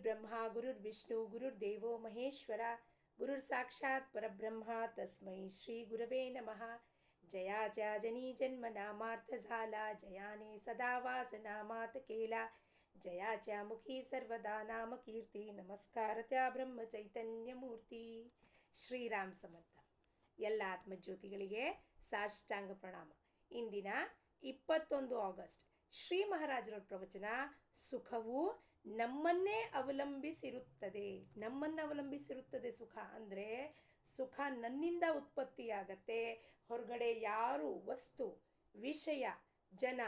ಗುರುರ್ಬ್ರಹ್ಮ ಗುರುರ್ವಿಷ್ಣು ಗುರುರ್ದೇವೋ ಮಹೇಶ್ವರ ಗುರುರ್ ಸಾಕ್ಷಾತ್ ಪರಬ್ರಹ್ಮ ತಸ್ಮೈ ಶ್ರೀ ಗುರವೇ ನಮಃ. ಜಯಾಚ ಜನಿ ಜನ್ಮ ನಾಮಾರ್ಥ ಝಾಲ ಜಯಾನೇ ಸದಾ ವಾಸನಾಮಾತ ಕೇಲ ಜಯಾಚ ಮುಖಿ ಸರ್ವದಾ ನಾಮ ಕೀರ್ತಿ ನಮಸ್ಕಾರತ್ಯ ಬ್ರಹ್ಮ ಚೈತನ್ಯ ಮೂರ್ತಿ. ಶ್ರೀರಾಮ್ ಸಮರ್ಥ. ಎಲ್ಲ ಆತ್ಮಜ್ಯೋತಿಗಳಿಗೆ ಸಾಷ್ಟಾಂಗ ಪ್ರಣಾಮ. ಇಂದಿನ 21 ಆಗಸ್ಟ್ ಶ್ರೀ ಮಹಾರಾಜರ ಪ್ರವಚನ ಸುಖವು ನಮ್ಮನ್ನೇ ಅವಲಂಬಿಸಿರುತ್ತದೆ. ನಮ್ಮನ್ನು ಅವಲಂಬಿಸಿರುತ್ತದೆ ಸುಖ ಅಂದರೆ ಸುಖ ನನ್ನಿಂದ ಉತ್ಪತ್ತಿಯಾಗತ್ತೆ. ಹೊರಗಡೆ ಯಾರು ವಸ್ತು ವಿಷಯ ಜನ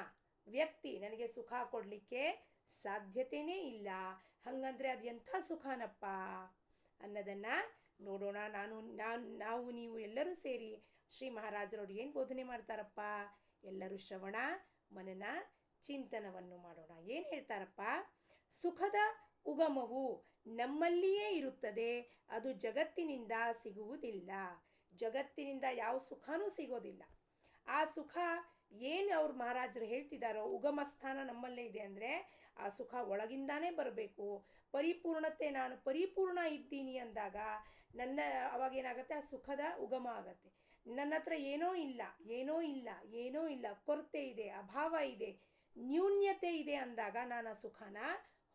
ವ್ಯಕ್ತಿ ನನಗೆ ಸುಖ ಕೊಡಲಿಕ್ಕೆ ಸಾಧ್ಯತೆಯೇ ಇಲ್ಲ. ಹಾಗಂದ್ರೆ ಅದು ಎಂಥ ಸುಖನಪ್ಪ ಅನ್ನೋದನ್ನು ನೋಡೋಣ. ನಾವು ನೀವು ಎಲ್ಲರೂ ಸೇರಿ ಶ್ರೀ ಮಹಾರಾಜರವ್ರು ಏನು ಬೋಧನೆ ಮಾಡ್ತಾರಪ್ಪ ಎಲ್ಲರೂ ಶ್ರವಣ ಮನನ ಚಿಂತನವನ್ನು ಮಾಡೋಣ. ಏನು ಹೇಳ್ತಾರಪ್ಪ? ಸುಖದ ಉಗಮವು ನಮ್ಮಲ್ಲಿಯೇ ಇರುತ್ತದೆ, ಅದು ಜಗತ್ತಿನಿಂದ ಸಿಗುವುದಿಲ್ಲ. ಜಗತ್ತಿನಿಂದ ಯಾವ ಸುಖನೂ ಸಿಗೋದಿಲ್ಲ. ಆ ಸುಖ ಏನು ಅವ್ರು ಮಹಾರಾಜರು ಹೇಳ್ತಿದ್ದಾರೋ ಉಗಮ ಸ್ಥಾನ ನಮ್ಮಲ್ಲೇ ಇದೆ ಅಂದರೆ ಆ ಸುಖ ಒಳಗಿಂದಾನೇ ಬರಬೇಕು. ಪರಿಪೂರ್ಣತೆ, ನಾನು ಪರಿಪೂರ್ಣ ಇದ್ದೀನಿ ಅಂದಾಗ ಅವಾಗೇನಾಗತ್ತೆ, ಆ ಸುಖದ ಉಗಮ ಆಗತ್ತೆ. ನನ್ನ ಹತ್ರ ಏನೋ ಇಲ್ಲ, ಕೊರತೆ ಇದೆ, ಅಭಾವ ಇದೆ, ನ್ಯೂನ್ಯತೆ ಇದೆ ಅಂದಾಗ ನಾನು ಆ ಸುಖನ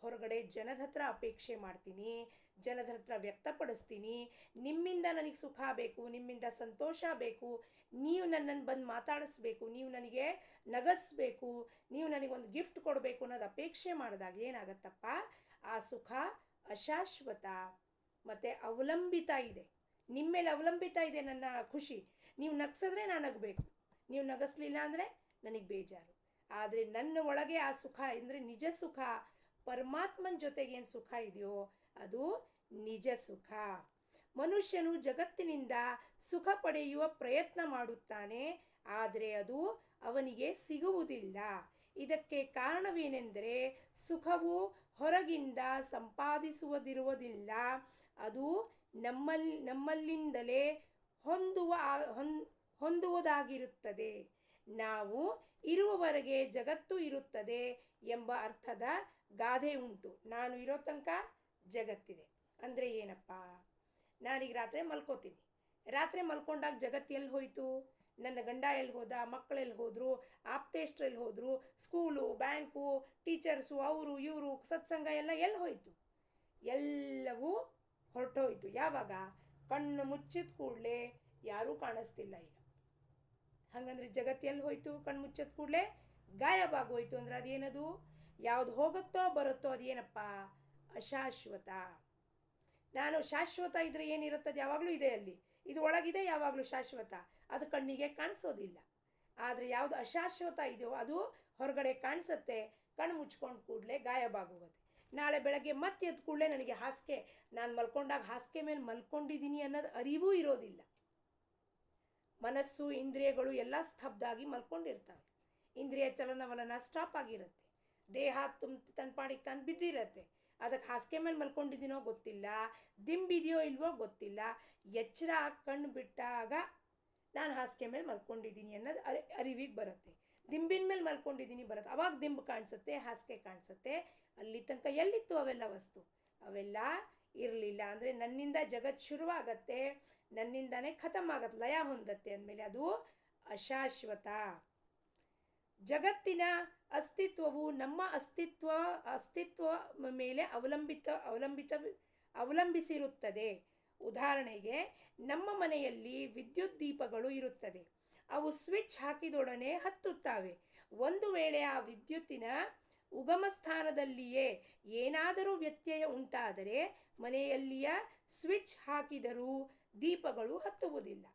ಹೊರಗಡೆ ಜನದ ಹತ್ರ ಅಪೇಕ್ಷೆ ಮಾಡ್ತೀನಿ, ಜನದ ಹತ್ರ ವ್ಯಕ್ತಪಡಿಸ್ತೀನಿ. ನಿಮ್ಮಿಂದ ನನಗೆ ಸುಖ ಬೇಕು, ನಿಮ್ಮಿಂದ ಸಂತೋಷ ಬೇಕು, ನೀವು ನನ್ನನ್ನು ಬಂದು ಮಾತಾಡಿಸ್ಬೇಕು, ನೀವು ನನಗೆ ನಗಿಸ್ಬೇಕು, ನೀವು ನನಗೊಂದು ಗಿಫ್ಟ್ ಕೊಡಬೇಕು ಅನ್ನೋದು ಅಪೇಕ್ಷೆ ಮಾಡಿದಾಗ ಏನಾಗತ್ತಪ್ಪ, ಆ ಸುಖ ಅಶಾಶ್ವತ ಮತ್ತು ಅವಲಂಬಿತ ಇದೆ. ನಿಮ್ಮ ಮೇಲೆ ಅವಲಂಬಿತ ಇದೆ ನನ್ನ ಖುಷಿ. ನೀವು ನಗಿಸಿದ್ರೆ ನಾನು ನಗಬೇಕು, ನೀವು ನಗಿಸ್ಲಿಲ್ಲ ಅಂದರೆ ನನಗೆ ಬೇಜಾರು. ಆದರೆ ನನ್ನ ಒಳಗೆ ಆ ಸುಖ ಅಂದರೆ ನಿಜ ಸುಖ, ಪರಮಾತ್ಮನ ಜೊತೆಗೆ ಏನು ಸುಖ ಇದೆಯೋ ಅದು ನಿಜ ಸುಖ. ಮನುಷ್ಯನು ಜಗತ್ತಿನಿಂದ ಸುಖ ಪಡೆಯುವ ಪ್ರಯತ್ನ ಮಾಡುತ್ತಾನೆ, ಆದರೆ ಅದು ಅವನಿಗೆ ಸಿಗುವುದಿಲ್ಲ. ಇದಕ್ಕೆ ಕಾರಣವೇನೆಂದರೆ ಸುಖವು ಹೊರಗಿಂದ ಸಂಪಾದಿಸುವುದಿರುವುದಿಲ್ಲ, ಅದು ನಮ್ಮಲ್ಲಿಂದಲೇ ಹೊಂದುವುದಾಗಿರುತ್ತದೆ. ನಾವು ಇರುವವರೆಗೆ ಜಗತ್ತು ಇರುತ್ತದೆ ಎಂಬ ಅರ್ಥದ ಗಾದೆ ಉಂಟು. ನಾನು ಇರೋ ತನಕ ಜಗತ್ತಿದೆ ಅಂದರೆ ಏನಪ್ಪ? ನಾನೀಗ ರಾತ್ರಿ ಮಲ್ಕೋತೀನಿ. ರಾತ್ರಿ ಮಲ್ಕೊಂಡಾಗ ಜಗತ್ತು ಎಲ್ಲಿ ಹೋಯಿತು? ನನ್ನ ಗಂಡ ಎಲ್ಲಿ ಹೋದ, ಮಕ್ಕಳೆಲ್ಲಿ ಹೋದರು, ಆಪ್ತೇಷ್ಟರೆಲ್ಲಿ ಹೋದರು, ಸ್ಕೂಲು ಬ್ಯಾಂಕು ಟೀಚರ್ಸು ಅವರು ಇವರು ಸತ್ಸಂಗ ಎಲ್ಲ ಎಲ್ಲಿ ಹೋಯಿತು? ಎಲ್ಲವೂ ಹೊರಟೋಯ್ತು. ಯಾವಾಗ? ಕಣ್ಣು ಮುಚ್ಚಿದ ಕೂಡಲೇ ಯಾರೂ ಕಾಣಿಸ್ತಿಲ್ಲ ಈಗ. ಹಾಗಂದ್ರೆ ಜಗತ್ತು ಎಲ್ಲಿ ಹೋಯಿತು? ಕಣ್ಣು ಮುಚ್ಚಿದ ಕೂಡಲೇ ಗಾಯಬಾಗೋಯ್ತು. ಅಂದ್ರೆ ಅದೇನದು? ಯಾವುದು ಹೋಗುತ್ತೋ ಬರುತ್ತೋ ಅದೇನಪ್ಪ? ಅಶಾಶ್ವತ. ನಾನು ಶಾಶ್ವತ ಇದ್ದರೆ ಏನಿರುತ್ತದೆ? ಯಾವಾಗಲೂ ಇದೆ ಅಲ್ಲಿ, ಇದು ಒಳಗಿದೆ, ಯಾವಾಗಲೂ ಶಾಶ್ವತ. ಅದು ಕಣ್ಣಿಗೆ ಕಾಣಿಸೋದಿಲ್ಲ. ಆದರೆ ಯಾವುದು ಅಶಾಶ್ವತ ಇದೆಯೋ ಅದು ಹೊರಗಡೆ ಕಾಣಿಸುತ್ತೆ. ಕಣ್ಣು ಮುಚ್ಕೊಂಡು ಕೂಡಲೇ ಗಾಯಬಾಗೋಗುತ್ತೆ. ನಾಳೆ ಬೆಳಗ್ಗೆ ಮತ್ತೆ ಎದ್ದು ಕೂಡಲೇ ನನಗೆ ಹಾಸಿಗೆ, ನಾನು ಮಲ್ಕೊಂಡಾಗ ಹಾಸಿಗೆ ಮೇಲೆ ಮಲ್ಕೊಂಡಿದ್ದೀನಿ ಅನ್ನೋದು ಅರಿವೂ ಇರೋದಿಲ್ಲ. ಮನಸ್ಸು ಇಂದ್ರಿಯಗಳು ಎಲ್ಲ ಸ್ತಬ್ಧ ಆಗಿ ಮಲ್ಕೊಂಡಿರ್ತವೆ. ಇಂದ್ರಿಯ ಚಲನವಲನ ಸ್ಟಾಪ್ ಆಗಿರುತ್ತೆ. ದೇಹ ತನ್ನ ಪಾಡಿಗೆ ತಾನು ಬಿದ್ದಿರುತ್ತೆ. ಅದಕ್ಕೆ ಹಾಸಿಗೆ ಮೇಲೆ ಮಲ್ಕೊಂಡಿದ್ದೀನೋ ಗೊತ್ತಿಲ್ಲ, ದಿಂಬಿದೆಯೋ ಇಲ್ವೋ ಗೊತ್ತಿಲ್ಲ. ಎಚ್ಚರ ಕಣ್ಣು ಬಿಟ್ಟಾಗ ನಾನು ಹಾಸಿಗೆ ಮೇಲೆ ಮಲ್ಕೊಂಡಿದ್ದೀನಿ ಅನ್ನೋದು ಅರಿವಿಗೆ ಬರುತ್ತೆ. ದಿಂಬಿನ ಮೇಲೆ ಮಲ್ಕೊಂಡಿದ್ದೀನಿ ಬರುತ್ತೆ. ಅವಾಗ ದಿಂಬು ಕಾಣಿಸುತ್ತೆ, ಹಾಸಿಗೆ ಕಾಣಿಸುತ್ತೆ. ಅಲ್ಲಿ ತನಕ ಎಲ್ಲಿತ್ತು ಅವೆಲ್ಲ ವಸ್ತು? ಅವೆಲ್ಲ ಇರಲಿಲ್ಲ. ಅಂದರೆ ನನ್ನಿಂದ ಜಗತ್ತು ಶುರುವಾಗತ್ತೆ, ನನ್ನಿಂದನೇ ಖತಮ್ ಆಗತ್ತೆ, ಲಯ ಹೊಂದತ್ತೆ ಅಂದಮೇಲೆ ಅದು ಅಶಾಶ್ವತ. ಜಗತ್ತಿನ ಅಸ್ತಿತ್ವವು ನಮ್ಮ ಅಸ್ತಿತ್ವ ಮೇಲೆ ಅವಲಂಬಿಸಿರುತ್ತದೆ. ಉದಾಹರಣೆಗೆ ನಮ್ಮ ಮನೆಯಲ್ಲಿ ವಿದ್ಯುತ್ ದೀಪಗಳು ಇರುತ್ತದೆ. ಅವು ಸ್ವಿಚ್ ಹಾಕಿದೊಡನೆ ಹತ್ತುತ್ತವೆ. ಒಂದು ವೇಳೆ ಆ ವಿದ್ಯುತ್ತಿನ ಉಗಮ ಸ್ಥಾನದಲ್ಲಿಯೇ ಏನಾದರೂ ವ್ಯತ್ಯಯ ಉಂಟಾದರೆ ಮನೆಯಲ್ಲಿಯ ಸ್ವಿಚ್ ಹಾಕಿದರೂ ದೀಪಗಳು ಹತ್ತುವುದಿಲ್ಲ.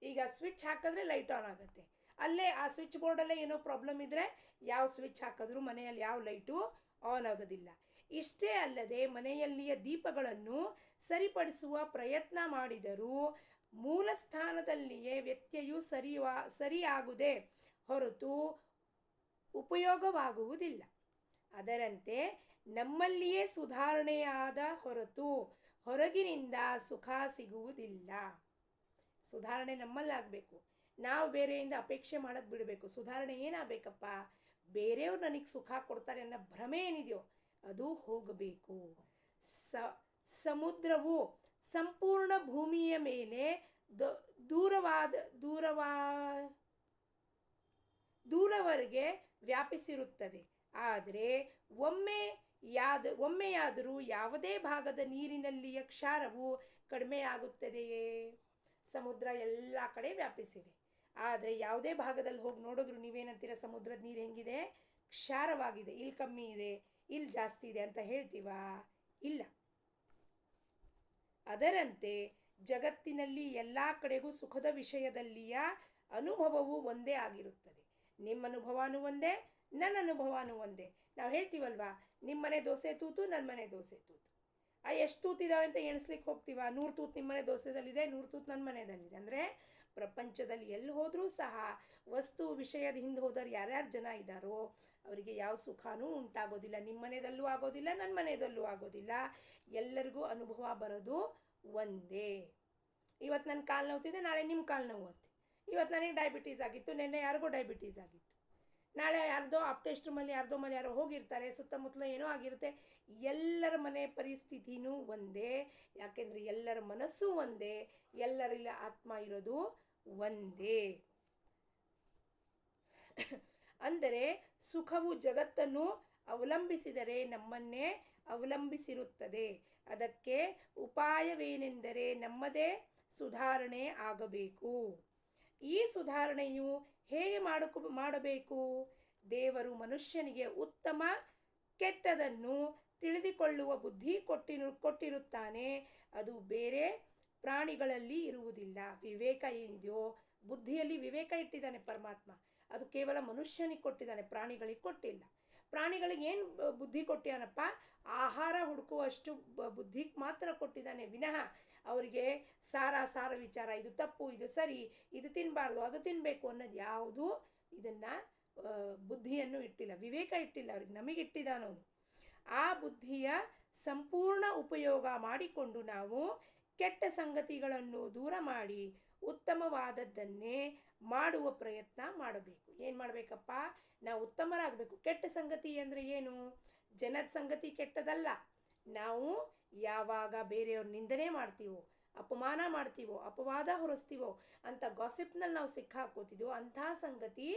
ಈಗ ಸ್ವಿಚ್ ಹಾಕಿದ್ರೆ ಲೈಟ್ ಆನ್ ಆಗುತ್ತೆ. ಅಲ್ಲೇ ಆ ಸ್ವಿಚ್ ಬೋರ್ಡಲ್ಲೇ ಏನೋ ಪ್ರಾಬ್ಲಮ್ ಇದ್ದರೆ ಯಾವ ಸ್ವಿಚ್ ಹಾಕಿದ್ರೂ ಮನೆಯಲ್ಲಿ ಯಾವ ಲೈಟು ಆನ್ ಆಗೋದಿಲ್ಲ. ಇಷ್ಟೇ ಅಲ್ಲದೆ ಮನೆಯಲ್ಲಿಯ ದೀಪಗಳನ್ನು ಸರಿಪಡಿಸುವ ಪ್ರಯತ್ನ ಮಾಡಿದರೂ ಮೂಲ ಸ್ಥಾನದಲ್ಲಿಯೇ ವ್ಯತ್ಯಯು ಸರಿಯಾಗುವುದೇ ಹೊರತು ಉಪಯೋಗವಾಗುವುದಿಲ್ಲ. ಅದರಂತೆ ನಮ್ಮಲ್ಲಿಯೇ ಸುಧಾರಣೆಯಾದ ಹೊರತು ಹೊರಗಿನಿಂದ ಸುಖ ಸಿಗುವುದಿಲ್ಲ. ಸುಧಾರಣೆ ನಮ್ಮಲ್ಲಾಗಬೇಕು. ನಾವು ಬೇರೆಯಿಂದ ಅಪೇಕ್ಷೆ ಮಾಡೋದು ಬಿಡಬೇಕು. ಸುಧಾರಣೆ ಏನಾಗಬೇಕಪ್ಪ? ಬೇರೆಯವ್ರು ನನಗೆ ಸುಖ ಕೊಡ್ತಾರೆ ಅನ್ನೋ ಭ್ರಮೆ ಏನಿದೆಯೋ ಅದು ಹೋಗಬೇಕು. ಸಮುದ್ರವು ಸಂಪೂರ್ಣ ಭೂಮಿಯ ಮೇಲೆ ದೂರವರೆಗೆ ವ್ಯಾಪಿಸಿರುತ್ತದೆ. ಆದರೆ ಒಮ್ಮೆಯಾದರೂ ಯಾವುದೇ ಭಾಗದ ನೀರಿನಲ್ಲಿಯ ಕ್ಷಾರವು ಕಡಿಮೆಯಾಗುತ್ತದೆಯೇ? ಸಮುದ್ರ ಎಲ್ಲ ಕಡೆ ವ್ಯಾಪಿಸಿದೆ, ಆದರೆ ಯಾವುದೇ ಭಾಗದಲ್ಲಿ ಹೋಗಿ ನೋಡಿದ್ರು ನೀವೇನಂತೀರ? ಸಮುದ್ರದ ನೀರು ಹೆಂಗಿದೆ? ಕ್ಷಾರವಾಗಿದೆ. ಇಲ್ಲಿ ಕಮ್ಮಿ ಇದೆ, ಇಲ್ಲಿ ಜಾಸ್ತಿ ಇದೆ ಅಂತ ಹೇಳ್ತೀವಾ? ಇಲ್ಲ. ಅದರಂತೆ ಜಗತ್ತಿನಲ್ಲಿ ಎಲ್ಲ ಕಡೆಗೂ ಸುಖದ ವಿಷಯದಲ್ಲಿಯ ಅನುಭವವು ಒಂದೇ ಆಗಿರುತ್ತದೆ. ನಿಮ್ಮ ಅನುಭವನೂ ಒಂದೇ, ನನ್ನ ಅನುಭವನೂ ಒಂದೇ. ನಾವು ಹೇಳ್ತೀವಲ್ವಾ, ನಿಮ್ಮ ಮನೆ ದೋಸೆ ತೂತು, ನನ್ನ ಮನೆ ದೋಸೆ ತೂತು. ಎಷ್ಟು ತೂತಿದ್ದಾವೆ ಅಂತ ಎಣಿಸ್ಲಿಕ್ಕೆ ಹೋಗ್ತೀವ? 100 ತೂತು ನಿಮ್ಮ ಮನೆ ದೋಸೆದಲ್ಲಿದೆ, 100 ತೂತು ನನ್ನ ಮನೆಯದಲ್ಲಿದೆ. ಅಂದರೆ ಪ್ರಪಂಚದಲ್ಲಿ ಎಲ್ಲಿ ಹೋದರೂ ಸಹ ವಸ್ತು ವಿಷಯದ ಹಿಂದೆ ಹೋದವ್ರು ಯಾರ್ಯಾರು ಜನ ಇದ್ದಾರೋ ಅವರಿಗೆ ಯಾವ ಸುಖನೂ ಉಂಟಾಗೋದಿಲ್ಲ. ನಿಮ್ಮ ಮನೆಯದಲ್ಲೂ ಆಗೋದಿಲ್ಲ, ನನ್ನ ಮನೆಯದಲ್ಲೂ ಆಗೋದಿಲ್ಲ. ಎಲ್ಲರಿಗೂ ಅನುಭವ ಬರೋದು ಒಂದೇ. ಇವತ್ತು ನನ್ನ ಕಾಲು ನೋವ್ತಿದೆ, ನಾಳೆ ನಿಮ್ಮ ಕಾಲು ನೋವುತ್ತೆ. ಇವತ್ತು ನನಗೆ ಡಯಾಬಿಟೀಸ್ ಆಗಿತ್ತು, ನಿನ್ನೆ ಯಾರಿಗೋ ಡಯಾಬಿಟೀಸ್ ಆಗಿತ್ತು. ನಾಳೆ ಯಾರ್ದೋ ಆಪ್ತೇಷ್ಟ್ರ ಮನೆ ಯಾರೋ ಹೋಗಿರ್ತಾರೆ, ಸುತ್ತಮುತ್ತಲ ಏನೋ ಆಗಿರುತ್ತೆ. ಎಲ್ಲರ ಮನೆ ಪರಿಸ್ಥಿತಿನೂ ಒಂದೇ, ಯಾಕೆಂದರೆ ಎಲ್ಲರ ಮನಸ್ಸು ಒಂದೇ, ಎಲ್ಲರಲ್ಲಿ ಆತ್ಮ ಇರೋದು ಒಂದೇ. ಅಂದರೆ ಸುಖವು ಜಗತ್ತನ್ನು ಅವಲಂಬಿಸಿದರೆ ನಮ್ಮನ್ನೇ ಅವಲಂಬಿಸಿರುತ್ತದೆ. ಅದಕ್ಕೆ ಉಪಾಯವೇನೆಂದರೆ ನಮ್ಮದೇ ಸುಧಾರಣೆ ಆಗಬೇಕು. ಈ ಸುಧಾರಣೆಯು ಹೇಗೆ ಮಾಡಬೇಕು? ದೇವರು ಮನುಷ್ಯನಿಗೆ ಉತ್ತಮ ಕೆಟ್ಟದನ್ನು ತಿಳಿದುಕೊಳ್ಳುವ ಬುದ್ಧಿ ಕೊಟ್ಟಿರುತ್ತಾನೆ. ಅದು ಬೇರೆ ಪ್ರಾಣಿಗಳಲ್ಲಿ ಇರುವುದಿಲ್ಲ. ವಿವೇಕ ಏನಿದೆಯೋ, ಬುದ್ಧಿಯಲ್ಲಿ ವಿವೇಕ ಇಟ್ಟಿದ್ದಾನೆ ಪರಮಾತ್ಮ. ಅದು ಕೇವಲ ಮನುಷ್ಯನಿಗೆ ಕೊಟ್ಟಿದ್ದಾನೆ, ಪ್ರಾಣಿಗಳಿಗೆ ಕೊಟ್ಟಿಲ್ಲ. ಪ್ರಾಣಿಗಳಿಗೆ ಏನು ಬುದ್ಧಿ ಕೊಟ್ಟಿಯಾನಪ್ಪ? ಆಹಾರ ಹುಡುಕುವಷ್ಟು ಬುದ್ಧಿ ಮಾತ್ರ ಕೊಟ್ಟಿದ್ದಾನೆ ವಿನಃ ಅವರಿಗೆ ಸಾರ ವಿಚಾರ, ಇದು ತಪ್ಪು, ಇದು ಸರಿ, ಇದು ತಿನ್ನಬಾರ್ದು, ಅದು ತಿನ್ನಬೇಕು ಅನ್ನೋದು ಯಾವುದು ಇದನ್ನು ಬುದ್ಧಿಯನ್ನು ಇಟ್ಟಿಲ್ಲ, ವಿವೇಕ ಇಟ್ಟಿಲ್ಲ ಅವ್ರಿಗೆ. ನಮಗಿಟ್ಟಿದ್ದಾನವನು. ಆ ಬುದ್ಧಿಯ ಸಂಪೂರ್ಣ ಉಪಯೋಗ ಮಾಡಿಕೊಂಡು ನಾವು ಕೆಟ್ಟ ಸಂಗತಿಗಳನ್ನು ದೂರ ಮಾಡಿ ಉತ್ತಮವಾದದ್ದನ್ನೇ ಮಾಡುವ ಪ್ರಯತ್ನ ಮಾಡಬೇಕು. ಏನು ಮಾಡಬೇಕಪ್ಪ? ನಾವು ಉತ್ತಮರಾಗಬೇಕು. ಕೆಟ್ಟ ಸಂಗತಿ ಅಂದರೆ ಏನು? ಜನದ ಸಂಗತಿ ಕೆಟ್ಟದಲ್ಲ. ನಾವು ಯಾವಾಗ ಬೇರೆಯವ್ರ ನಿಂದನೆ ಮಾಡ್ತೀವೋ, ಅಪಮಾನ ಮಾಡ್ತೀವೋ, ಅಪವಾದ ಹೊರಿಸ್ತೀವೋ ಅಂತ ಗಾಸಿಪ್ನಲ್ಲಿ ನಾವು ಸಿಕ್ಕಾಕೋತಿದ್ವೋ ಅಂಥ ಸಂಗತಿ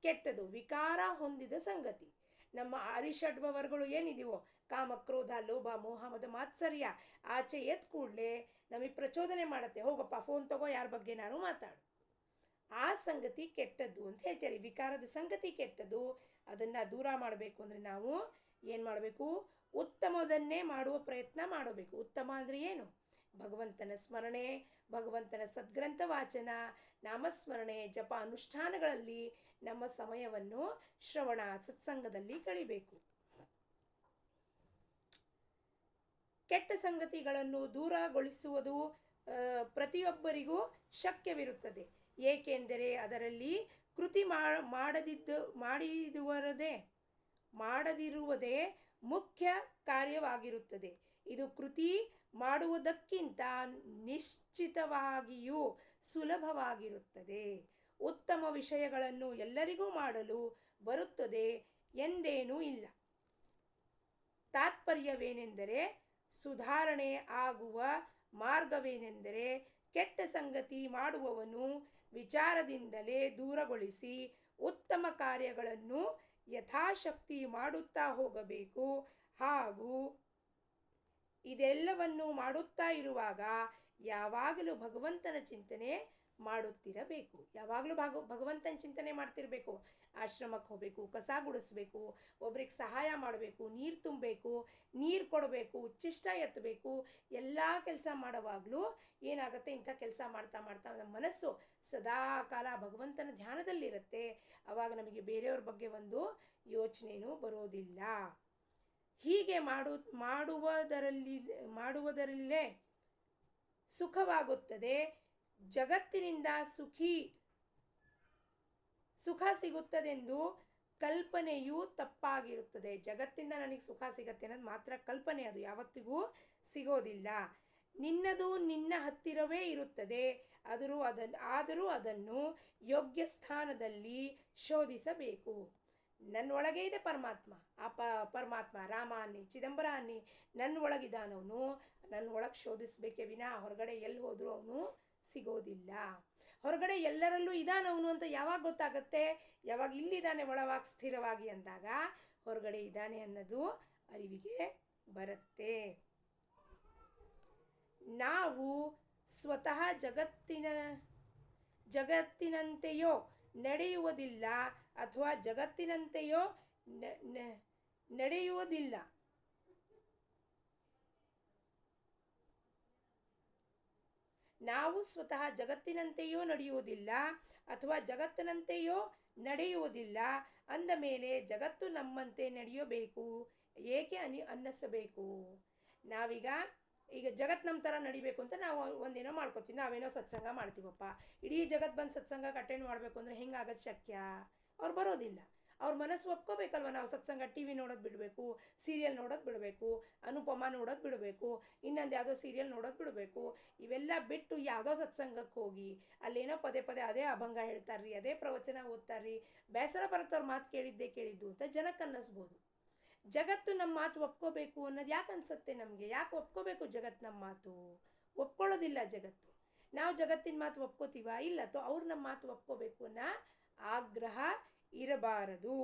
ಕೆಟ್ಟದು, ವಿಕಾರ ಹೊಂದಿದ ಸಂಗತಿ. ನಮ್ಮ ಅರಿಷಡ್ವರ್ಗಗಳು ಏನಿದೆಯೋ, ಕಾಮ, ಕ್ರೋಧ, ಲೋಭ, ಮೋಹ, ಮದ, ಮಾತ್ಸರ್ಯ ಆಚೆ ಎದ್ದು ಕೂಡಲೇ ನಮಗೆ ಪ್ರಚೋದನೆ ಮಾಡುತ್ತೆ. ಹೋಗಪ್ಪ ಫೋನ್ ತಗೋ, ಯಾರ ಬಗ್ಗೆ ನಾನು ಮಾತಾಡು. ಆ ಸಂಗತಿ ಕೆಟ್ಟದ್ದು ಅಂತ ಹೇಳ್ತಾರೆ. ವಿಕಾರದ ಸಂಗತಿ ಕೆಟ್ಟದ್ದು. ಅದನ್ನು ದೂರ ಮಾಡಬೇಕು ಅಂದರೆ ನಾವು ಏನು ಮಾಡಬೇಕು? ಉತ್ತಮದನ್ನೇ ಮಾಡುವ ಪ್ರಯತ್ನ ಮಾಡಬೇಕು. ಉತ್ತಮ ಅಂದರೆ ಏನು? ಭಗವಂತನ ಸ್ಮರಣೆ, ಭಗವಂತನ ಸದ್ಗ್ರಂಥ ವಾಚನ, ನಾಮಸ್ಮರಣೆ, ಜಪ ಅನುಷ್ಠಾನಗಳಲ್ಲಿ ನಮ್ಮ ಸಮಯವನ್ನು ಶ್ರವಣ ಸತ್ಸಂಗದಲ್ಲಿ ಕಳಿಬೇಕು. ಕೆಟ್ಟ ಸಂಗತಿಗಳನ್ನು ದೂರಗೊಳಿಸುವುದು ಪ್ರತಿಯೊಬ್ಬರಿಗೂ ಶಕ್ಯವಿರುತ್ತದೆ. ಏಕೆಂದರೆ ಅದರಲ್ಲಿ ಕೃತಿ ಮಾಡದಿರುವುದೇ ಮುಖ್ಯ ಕಾರ್ಯವಾಗಿರುತ್ತದೆ. ಇದು ಕೃತಿ ಮಾಡುವುದಕ್ಕಿಂತ ನಿಶ್ಚಿತವಾಗಿಯೂ ಸುಲಭವಾಗಿರುತ್ತದೆ. ಉತ್ತಮ ವಿಷಯಗಳನ್ನು ಎಲ್ಲರಿಗೂ ಮಾಡಲು ಬರುತ್ತದೆ ಎಂದೇನೂ ಇಲ್ಲ. ತಾತ್ಪರ್ಯವೇನೆಂದರೆ, ಸುಧಾರಣೆ ಆಗುವ ಮಾರ್ಗವೇನೆಂದರೆ ಕೆಟ್ಟ ಸಂಗತಿ ಮಾಡುವವನು ವಿಚಾರದಿಂದಲೇ ದೂರಗೊಳಿಸಿ ಉತ್ತಮ ಕಾರ್ಯಗಳನ್ನು ಯಥಾಶಕ್ತಿ ಮಾಡುತ್ತಾ ಹೋಗಬೇಕು. ಹಾಗೂ ಇದೆಲ್ಲವನ್ನು ಮಾಡುತ್ತಾ ಇರುವಾಗ ಯಾವಾಗಲೂ ಭಗವಂತನ ಚಿಂತನೆ ಮಾಡುತ್ತಿರಬೇಕು. ಯಾವಾಗಲೂ ಭಗವಂತನ ಚಿಂತನೆ ಮಾಡ್ತಿರಬೇಕು. ಆಶ್ರಮಕ್ಕೆ ಹೋಗಬೇಕು, ಕಸ ಗುಡಿಸ್ಬೇಕು, ಒಬ್ರಿಗೆ ಸಹಾಯ ಮಾಡಬೇಕು, ನೀರು ತುಂಬಬೇಕು, ನೀರು ಕೊಡಬೇಕು, ಉಚ್ಚಿಷ್ಟ ಎತ್ತಬೇಕು. ಎಲ್ಲ ಕೆಲಸ ಮಾಡುವಾಗಲೂ ಏನಾಗುತ್ತೆ? ಇಂಥ ಕೆಲಸ ಮಾಡ್ತಾ ಮಾಡ್ತಾ ನಮ್ಮ ಮನಸ್ಸು ಸದಾ ಕಾಲ ಭಗವಂತನ ಧ್ಯಾನದಲ್ಲಿರುತ್ತೆ. ಆವಾಗ ನಮಗೆ ಬೇರೆಯವ್ರ ಬಗ್ಗೆ ಒಂದು ಯೋಚನೆಯೂ ಬರೋದಿಲ್ಲ. ಹೀಗೆ ಮಾಡುವುದರಲ್ಲೇ ಸುಖವಾಗುತ್ತದೆ. ಜಗತ್ತಿನಿಂದ ಸುಖ ಸಿಗುತ್ತದೆಂದು ಕಲ್ಪನೆಯೂ ತಪ್ಪಾಗಿರುತ್ತದೆ. ಜಗತ್ತಿಂದ ನನಗೆ ಸುಖ ಸಿಗತ್ತೆ ಅನ್ನೋದು ಮಾತ್ರ ಕಲ್ಪನೆ, ಅದು ಯಾವತ್ತಿಗೂ ಸಿಗೋದಿಲ್ಲ. ನಿನ್ನದು ನಿನ್ನ ಹತ್ತಿರವೇ ಇರುತ್ತದೆ. ಆದರೂ ಅದನ್ನು ಯೋಗ್ಯ ಸ್ಥಾನದಲ್ಲಿ ಶೋಧಿಸಬೇಕು. ನನ್ನ ಒಳಗೆ ಇದೆ ಪರಮಾತ್ಮ. ಆ ಪರಮಾತ್ಮ ರಾಮ ಅನ್ನಿ, ಚಿದಂಬರ ಅನ್ನಿ, ನನ್ನ ಒಳಗಿದ್ದಾನವನು. ನನ್ನ ಒಳಗೆ ಶೋಧಿಸ್ಬೇಕೇ ವಿನಾ ಹೊರಗಡೆ ಎಲ್ಲಿ ಹೋದರೂ ಅವನು ಸಿಗೋದಿಲ್ಲ. ಹೊರಗಡೆ ಎಲ್ಲರಲ್ಲೂ ಇದ್ದಾನವನು ಅಂತ ಯಾವಾಗ ಗೊತ್ತಾಗುತ್ತೆ? ಯಾವಾಗ ಇಲ್ಲಿದ್ದಾನೆ ಒಳವಾಗಿ ಸ್ಥಿರವಾಗಿ ಅಂದಾಗ ಹೊರಗಡೆ ಇದ್ದಾನೆ ಅನ್ನೋದು ಅರಿವಿಗೆ ಬರುತ್ತೆ. ನಾವು ಸ್ವತಃ ಜಗತ್ತಿನಂತೆಯೋ ನಡೆಯುವುದಿಲ್ಲ ಅಥವಾ ಜಗತ್ತಿನಂತೆಯೋ ನಡೆಯುವುದಿಲ್ಲ. ನಾವು ಸ್ವತಃ ಜಗತ್ತಿನಂತೆಯೋ ನಡೆಯುವುದಿಲ್ಲ ಅಥವಾ ಜಗತ್ತಿನಂತೆಯೋ ನಡೆಯುವುದಿಲ್ಲ ಅಂದ ಮೇಲೆ ಜಗತ್ತು ನಮ್ಮಂತೆ ನಡೆಯಬೇಕು ಏಕೆ ಅನ್ನಿಸಬೇಕು? ಈಗ ಜಗತ್ತು ನಮ್ಮ ಥರ ನಡಿಬೇಕು ಅಂತ ನಾವು ಒಂದೇನೋ ಮಾಡ್ಕೋತೀವಿ. ನಾವೇನೋ ಸತ್ಸಂಗ ಮಾಡ್ತೀವಪ್ಪ, ಇಡೀ ಜಗತ್ತು ಬಂದು ಸತ್ಸಂಗಕ್ಕೆ ಅಟೆಂಡ್ ಮಾಡಬೇಕು ಅಂದರೆ ಹೆಂಗಾಗತ್ತೆ ಶಕ್ಯ? ಅವ್ರು ಬರೋದಿಲ್ಲ. ಅವ್ರ ಮನಸ್ಸು ಒಪ್ಕೋಬೇಕಲ್ವ. ನಾವು ಸತ್ಸಂಗ ಟಿ ವಿ ನೋಡೋದು ಬಿಡಬೇಕು, ಸೀರಿಯಲ್ ನೋಡೋದು ಬಿಡಬೇಕು, ಅನುಪಮ ನೋಡೋದು ಬಿಡಬೇಕು, ಇನ್ನೊಂದು ಯಾವುದೋ ಸೀರಿಯಲ್ ನೋಡೋದು ಬಿಡಬೇಕು. ಇವೆಲ್ಲ ಬಿಟ್ಟು ಯಾವುದೋ ಸತ್ಸಂಗಕ್ಕೆ ಹೋಗಿ ಅಲ್ಲೇನೋ ಪದೇ ಪದೇ ಅದೇ ಅಭಂಗ ಹೇಳ್ತಾರ್ರಿ, ಅದೇ ಪ್ರವಚನ ಓದ್ತಾರ್ರಿ, ಬೇಸರ ಬರುತ್ತವ್ರ ಮಾತು ಕೇಳಿದ್ದು ಅಂತ ಜನಕ್ಕೆ ಅನ್ನಿಸ್ಬೋದು. ಜಗತ್ತು ನಮ್ಮ ಮಾತು ಒಪ್ಕೋಬೇಕು ಅನ್ನೋದು ಯಾಕೆ ಅನಿಸುತ್ತೆ ನಮಗೆ? ಯಾಕೆ ಒಪ್ಕೋಬೇಕು ಜಗತ್ತು ನಮ್ಮ ಮಾತು? ಒಪ್ಕೊಳ್ಳೋದಿಲ್ಲ ಜಗತ್ತು. ನಾವು ಜಗತ್ತಿನ ಮಾತು ಒಪ್ಕೋತೀವ? ಇಲ್ಲ. ಅವ್ರು ನಮ್ಮ ಮಾತು ಒಪ್ಕೋಬೇಕು ಅನ್ನೋ ಆಗ್ರಹ ಇರಬಾರದು.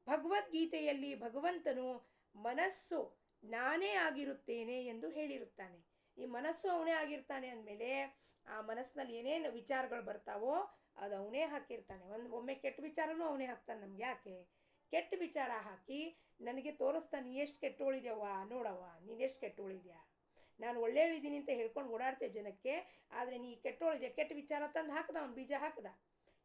ಭಗವದ್ಗೀತೆಯಲ್ಲಿ ಭಗವಂತನು ಮನಸ್ಸು ನಾನೇ ಆಗಿರುತ್ತೇನೆ ಎಂದು ಹೇಳಿರುತ್ತಾನೆ. ಈ ಮನಸ್ಸು ಅವನೇ ಆಗಿರ್ತಾನೆ ಅಂದಮೇಲೆ ಆ ಮನಸ್ಸಿನಲ್ಲಿ ಏನೇನು ವಿಚಾರಗಳು ಬರ್ತಾವೋ ಅದು ಅವನೇ ಹಾಕಿರ್ತಾನೆ. ಒಮ್ಮೆ ಕೆಟ್ಟ ವಿಚಾರನೂ ಅವನೇ ಹಾಕ್ತಾನೆ ನಮ್ಗೆ. ಯಾಕೆ? ಕೆಟ್ಟ ವಿಚಾರ ಹಾಕಿ ನನಗೆ ತೋರಿಸ್ತಾನೆ, ನೀ ಎಷ್ಟು ಕೆಟ್ಟೋಳಿದ್ಯವ್ವ, ನೋಡವ್ವ ನೀನು ಎಷ್ಟು ಕೆಟ್ಟೋಳಿದ್ಯಾ, ನಾನು ಒಳ್ಳೆಯಳಿದ್ದೀನಿ ಅಂತ ಹೇಳ್ಕೊಂಡು ಓಡಾಡ್ತೇವೆ ಜನಕ್ಕೆ. ಆದರೆ ನೀ ಕೆಟ್ಟೋಳಿದ್ಯಾ, ಕೆಟ್ಟ ವಿಚಾರ ತಂದು ಹಾಕ್ದ, ಅವ್ನು ಬೀಜ ಹಾಕ್ದ.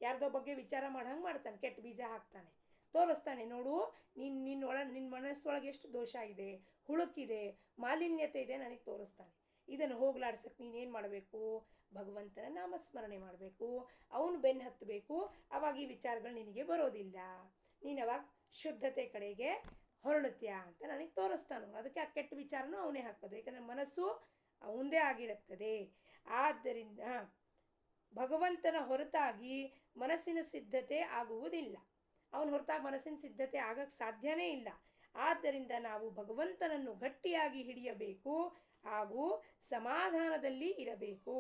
ಯಾರ್ದೋ ಬಗ್ಗೆ ವಿಚಾರ ಮಾಡಂಗೆ ಮಾಡ್ತಾನೆ, ಕೆಟ್ಟ ಬೀಜ ಹಾಕ್ತಾನೆ, ತೋರಿಸ್ತಾನೆ. ನೋಡು ನಿನ್ನ ಮನಸ್ಸೊಳಗೆ ಎಷ್ಟು ದೋಷ ಇದೆ, ಹುಳುಕಿದೆ, ಮಾಲಿನ್ಯತೆ ಇದೆ, ನನಗೆ ತೋರಿಸ್ತಾನೆ. ಇದನ್ನು ಹೋಗ್ಲಾಡ್ಸಕ್ಕೆ ನೀನೇನು ಮಾಡಬೇಕು? ಭಗವಂತನ ನಾಮಸ್ಮರಣೆ ಮಾಡಬೇಕು, ಅವನು ಬೆನ್ನು ಹತ್ತಬೇಕು. ಅವಾಗ ಈ ವಿಚಾರಗಳು ನಿನಗೆ ಬರೋದಿಲ್ಲ. ನೀನು ಅವಾಗ ಶುದ್ಧತೆ ಕಡೆಗೆ ಹೊರಳುತ್ತೀಯ ಅಂತ ನನಗೆ ತೋರಿಸ್ತಾನು. ಅದಕ್ಕೆ ಆ ಕೆಟ್ಟ ವಿಚಾರನೂ ಅವನೇ ಹಾಕೋದು, ಯಾಕಂದರೆ ಮನಸ್ಸು ಅವಂದೇ ಆಗಿರುತ್ತದೆ. ಆದ್ದರಿಂದ ಭಗವಂತನ ಹೊರತಾಗಿ ಮನಸ್ಸಿನ ಸಿದ್ಧತೆ ಆಗುವುದಿಲ್ಲ. ಅವನ ಹೊರತಾಗಿ ಮನಸ್ಸಿನ ಸಿದ್ಧತೆ ಆಗಕ್ಕೆ ಸಾಧ್ಯನೇ ಇಲ್ಲ. ಆದ್ದರಿಂದ ನಾವು ಭಗವಂತನನ್ನು ಗಟ್ಟಿಯಾಗಿ ಹಿಡಿಯಬೇಕು ಹಾಗೂ ಸಮಾಧಾನದಲ್ಲಿ ಇರಬೇಕು.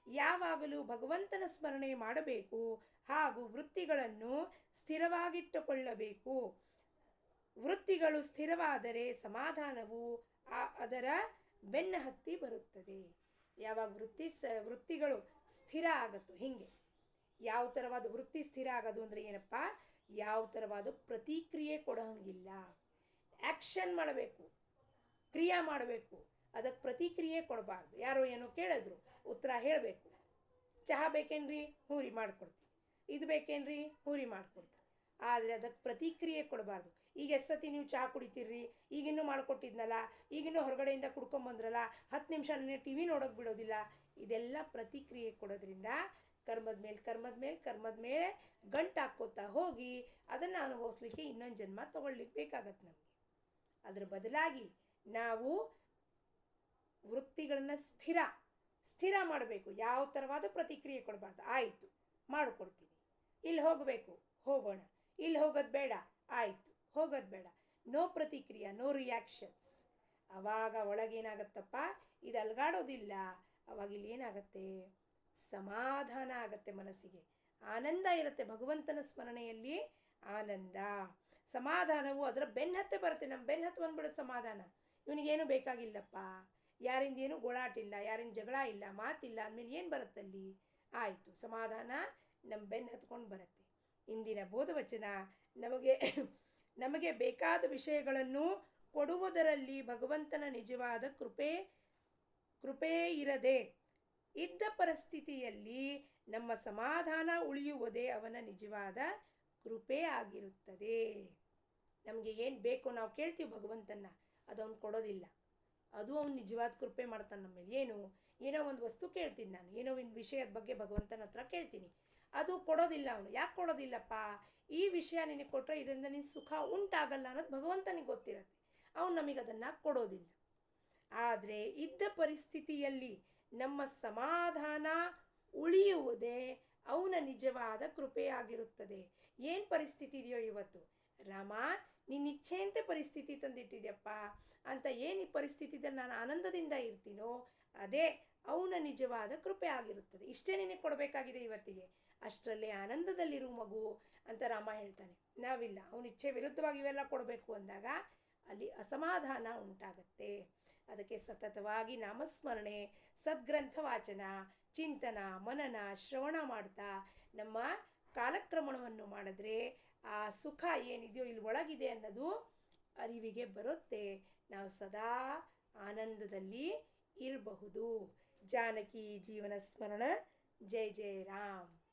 ಯಾವಾಗಲೂ ಭಗವಂತನ ಸ್ಮರಣೆ ಮಾಡಬೇಕು ಹಾಗೂ ವೃತ್ತಿಗಳನ್ನು ಸ್ಥಿರವಾಗಿಟ್ಟುಕೊಳ್ಳಬೇಕು. ವೃತ್ತಿಗಳು ಸ್ಥಿರವಾದರೆ ಸಮಾಧಾನವು ಅದರ ಬೆನ್ನ ಹತ್ತಿ ಬರುತ್ತದೆ. ಯಾವಾಗ ವೃತ್ತಿಗಳು ಸ್ಥಿರ ಆಗುತ್ತೋ, ಹೀಗೆ ಯಾವ ಥರವಾದ ವೃತ್ತಿ ಸ್ಥಿರ ಆಗೋದು ಅಂದರೆ ಏನಪ್ಪ? ಯಾವ ಥರವಾದ ಪ್ರತಿಕ್ರಿಯೆ ಕೊಡೋಂಗಿಲ್ಲ. ಆ್ಯಕ್ಷನ್ ಮಾಡಬೇಕು, ಕ್ರಿಯೆ ಮಾಡಬೇಕು, ಅದಕ್ಕೆ ಪ್ರತಿಕ್ರಿಯೆ ಕೊಡಬಾರ್ದು. ಯಾರೋ ಏನೋ ಕೇಳಿದ್ರು ಉತ್ತರ ಹೇಳಬೇಕು. ಚಹಾ ಬೇಕೇನ್ರಿ? ಹೂರಿ ಮಾಡಿಕೊಡ್ತೀವಿ. ಇದು ಬೇಕೇನ್ರಿ? ಹೂರಿ ಮಾಡಿಕೊಡ್ತೀವಿ. ಆದರೆ ಅದಕ್ಕೆ ಪ್ರತಿಕ್ರಿಯೆ ಕೊಡಬಾರ್ದು. ಈಗ ಎಷ್ಟೊತ್ತಿ ನೀವು ಚಹಾ ಕುಡಿತೀರ್ರಿ, ಈಗಿನ್ನೂ ಮಾಡಿಕೊಟ್ಟಿದ್ನಲ್ಲ, ಈಗಿನ್ನೂ ಹೊರಗಡೆಯಿಂದ ಕುಡ್ಕೊಂಬಂದ್ರಲ್ಲ, 10 ನಿಮಿಷ ನನಗೆ ಟಿ ವಿ ನೋಡೋಕೆ ಬಿಡೋದಿಲ್ಲ. ಇದೆಲ್ಲ ಪ್ರತಿಕ್ರಿಯೆ ಕೊಡೋದ್ರಿಂದ ಕರ್ಮದ ಮೇಲೆ ಗಂಟು ಹಾಕ್ಕೋತಾ ಹೋಗಿ ಅದನ್ನು ಅನುಭವಿಸ್ಲಿಕ್ಕೆ ಇನ್ನೊಂದು ಜನ್ಮ ತೊಗೊಳ್ಲಿಕ್ಕೆ ಬೇಕಾಗತ್ತೆ ನಮಗೆ. ಅದರ ಬದಲಾಗಿ ನಾವು ವೃತ್ತಿಗಳನ್ನ ಸ್ಥಿರ ಮಾಡಬೇಕು. ಯಾವ ಥರವಾದ ಪ್ರತಿಕ್ರಿಯೆ ಕೊಡಬಾರ್ದು. ಆಯಿತು ಮಾಡಿಕೊಡ್ತೀನಿ, ಇಲ್ಲಿ ಹೋಗಬೇಕು ಹೋಗೋಣ, ಇಲ್ಲಿ ಹೋಗೋದು ಬೇಡ, ಆಯಿತು ಹೋಗೋದು ಬೇಡ, ನೋ ಪ್ರತಿಕ್ರಿಯೆ, ನೋ ರಿಯಾಕ್ಷನ್ಸ್. ಆವಾಗ ಒಳಗೇನಾಗತ್ತಪ್ಪ? ಇದು ಅಲ್ಗಾಡೋದಿಲ್ಲ. ಅವಾಗ ಇಲ್ಲಿ ಏನಾಗತ್ತೆ? ಸಮಾಧಾನ ಆಗತ್ತೆ, ಮನಸ್ಸಿಗೆ ಆನಂದ ಇರುತ್ತೆ. ಭಗವಂತನ ಸ್ಮರಣೆಯಲ್ಲಿ ಆನಂದ, ಸಮಾಧಾನವು ಅದರ ಬೆನ್ನತ್ತೆ ಬರುತ್ತೆ. ನಮ್ಮ ಬೆನ್ನತ್ತು ಬಂದ್ಬಿಡುತ್ತೆ ಸಮಾಧಾನ. ಇವನಿಗೇನು ಬೇಕಾಗಿಲ್ಲಪ್ಪ, ಯಾರಿಂದ ಏನು ಗೋಳಾಟಿಲ್ಲ, ಯಾರಿಂದ ಜಗಳ ಇಲ್ಲ, ಮಾತಿಲ್ಲ ಅಂದಮೇಲೆ ಏನು ಬರುತ್ತಲ್ಲಿ? ಆಯಿತು, ಸಮಾಧಾನ ನಮ್ಮ ಬೆನ್ನು ಹತ್ಕೊಂಡು ಬರುತ್ತೆ. ಇಂದಿನ ಬೋಧವಚನ ನಮಗೆ ಬೇಕಾದ ವಿಷಯಗಳನ್ನು ಕೊಡುವುದರಲ್ಲಿ ಭಗವಂತನ ನಿಜವಾದ ಕೃಪೆ ಇರದೆ ಇದ್ದ ಪರಿಸ್ಥಿತಿಯಲ್ಲಿ ನಮ್ಮ ಸಮಾಧಾನ ಉಳಿಯುವುದೇ ಅವನ ನಿಜವಾದ ಕೃಪೆ ಆಗಿರುತ್ತದೆ. ನಮಗೆ ಏನು ಬೇಕೋ ನಾವು ಕೇಳ್ತೀವಿ ಭಗವಂತನ, ಅದು ಅವ್ನು ಕೊಡೋದಿಲ್ಲ. ಅದು ಅವ್ನು ನಿಜವಾದ ಕೃಪೆ ಮಾಡ್ತಾನೆ ನಮ್ಮ ಮೇಲೆ. ಏನೋ ಒಂದು ವಸ್ತು ಕೇಳ್ತೀನಿ ನಾನು, ಏನೋ ಒಂದು ವಿಷಯದ ಬಗ್ಗೆ ಭಗವಂತನ ಹತ್ರ ಕೇಳ್ತೀನಿ, ಅದು ಕೊಡೋದಿಲ್ಲ ಅವನು. ಯಾಕೆ ಕೊಡೋದಿಲ್ಲಪ್ಪ? ಈ ವಿಷಯ ನಿನಗೆ ಕೊಟ್ಟರೆ ಇದರಿಂದ ನಿನ್ನ ಸುಖ ಉಂಟಾಗಲ್ಲ ಅನ್ನೋದು ಭಗವಂತನಿಗೆ ಗೊತ್ತಿರುತ್ತೆ. ಅವನು ನಮಗೆ ಅದನ್ನು ಕೊಡೋದಿಲ್ಲ. ಆದರೆ ಇದ್ದ ಪರಿಸ್ಥಿತಿಯಲ್ಲಿ ನಮ್ಮ ಸಮಾಧಾನ ಉಳಿಯುವುದೇ ಅವನ ನಿಜವಾದ ಕೃಪೆಯಾಗಿರುತ್ತದೆ. ಏನು ಪರಿಸ್ಥಿತಿ ಇದೆಯೋ ಇವತ್ತು, ರಾಮ ನಿನ್ನ ಇಚ್ಛೆಯಂತೆ ಪರಿಸ್ಥಿತಿ ತಂದಿಟ್ಟಿದ್ಯಪ್ಪ ಅಂತ ಏನು ಈ ಪರಿಸ್ಥಿತಿದಲ್ಲಿ ನಾನು ಆನಂದದಿಂದ ಇರ್ತೀನೋ ಅದೇ ಅವನ ನಿಜವಾದ ಕೃಪೆ ಆಗಿರುತ್ತದೆ. ಇಷ್ಟೇ ನಿನಗೆ ಕೊಡಬೇಕಾಗಿದೆ ಇವತ್ತಿಗೆ, ಅಷ್ಟರಲ್ಲೇ ಆನಂದದಲ್ಲಿರು ಮಗು ಅಂತ ರಾಮ ಹೇಳ್ತಾನೆ. ನಾವಿಲ್ಲ, ಅವನ ಇಚ್ಛೆ ವಿರುದ್ಧವಾಗಿ ಇವೆಲ್ಲ ಕೊಡಬೇಕು ಅಂದಾಗ ಅಲ್ಲಿ ಅಸಮಾಧಾನ ಉಂಟಾಗತ್ತೆ. ಅದಕ್ಕೆ ಸತತವಾಗಿ ನಾಮಸ್ಮರಣೆ, ಸದ್ಗ್ರಂಥ ವಾಚನ, ಚಿಂತನ, ಮನನ, ಶ್ರವಣ ಮಾಡ್ತಾ ನಮ್ಮ ಕಾಲಕ್ರಮಣವನ್ನು ಮಾಡಿದ್ರೆ ಆ ಸುಖ ಏನಿದೆಯೋ ಇಲ್ಲಿ ಒಳಗಿದೆ ಅನ್ನೋದು ಅರಿವಿಗೆ ಬರುತ್ತೆ. ನಾವು ಸದಾ ಆನಂದದಲ್ಲಿ ಇರಬಹುದು. ಜಾನಕಿ ಜೀವನ ಸ್ಮರಣ. ಜೈ ಜೈ ರಾಮ್.